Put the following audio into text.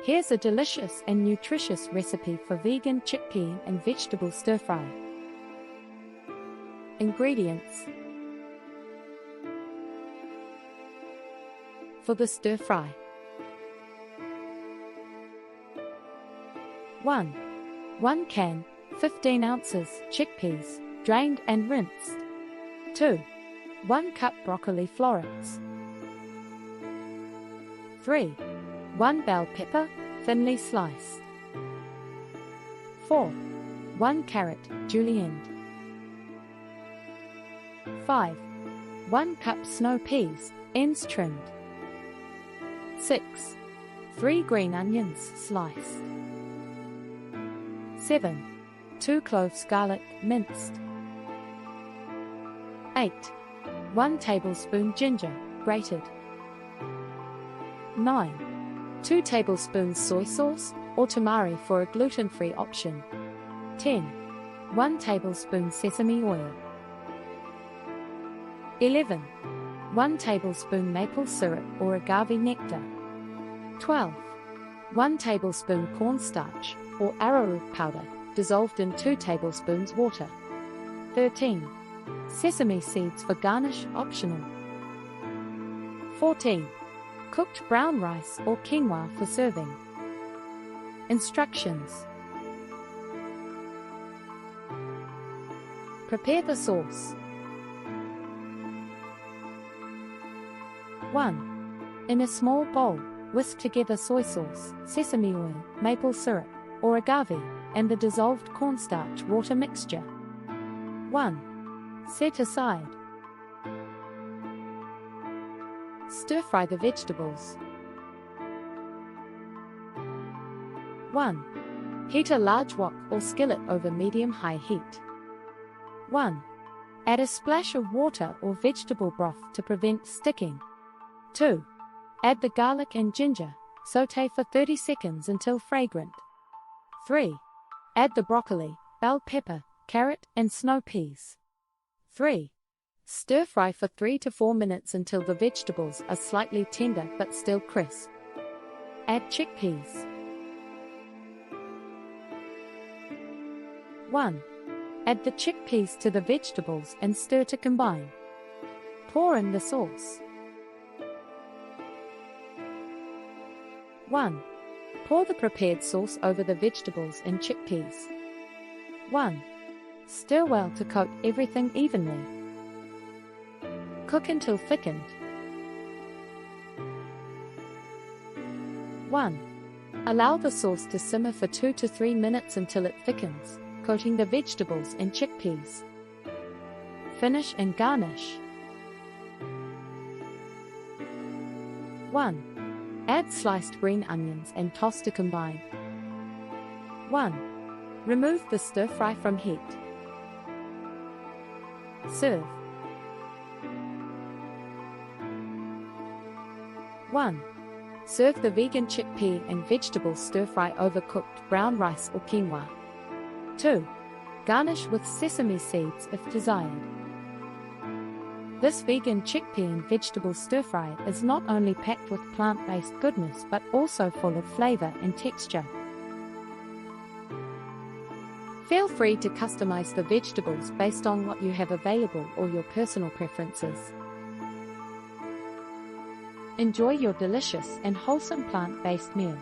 Here's a delicious and nutritious recipe for vegan chickpea and vegetable stir-fry. Ingredients for the stir-fry: 1 can, 15 ounces, chickpeas, drained and rinsed. 2. 1 cup broccoli florets. 3. 1 bell pepper, thinly sliced. 4. 1 carrot, julienned. 5. 1 cup snow peas, ends trimmed. 6. 3 green onions, sliced. 7. 2 cloves garlic, minced. 8. 1 tablespoon ginger, grated. 9. 2 tablespoons soy sauce, or tamari for a gluten-free option. 10. 1 tablespoon sesame oil. 11. 1 tablespoon maple syrup or agave nectar. 12. 1 tablespoon cornstarch, or arrowroot powder, dissolved in 2 tablespoons water. 13. Sesame seeds for garnish, optional. 14. Cooked brown rice or quinoa for serving. Instructions: prepare the sauce. 1. In a small bowl, whisk together soy sauce, sesame oil, maple syrup, or agave, and the dissolved cornstarch water mixture. 1. Set aside. Stir-fry the vegetables. 1. Heat a large wok or skillet over medium-high heat. 1. Add a splash of water or vegetable broth to prevent sticking. 2. Add the garlic and ginger, sauté for 30 seconds until fragrant. 3. Add the broccoli, bell pepper, carrot, and snow peas. 3. Stir-fry for 3 to 4 minutes until the vegetables are slightly tender but still crisp. Add chickpeas. 1. Add the chickpeas to the vegetables and stir to combine. Pour in the sauce. 1. Pour the prepared sauce over the vegetables and chickpeas. 1. Stir well to coat everything evenly. Cook until thickened. 1. Allow the sauce to simmer for 2 to 3 minutes until it thickens, coating the vegetables and chickpeas. Finish and garnish. 1. Add sliced green onions and toss to combine. 1. Remove the stir-fry from heat. Serve. 1. Serve the vegan chickpea and vegetable stir-fry over cooked brown rice or quinoa. 2. Garnish with sesame seeds if desired. This vegan chickpea and vegetable stir-fry is not only packed with plant-based goodness but also full of flavor and texture. Feel free to customize the vegetables based on what you have available or your personal preferences. Enjoy your delicious and wholesome plant-based meal.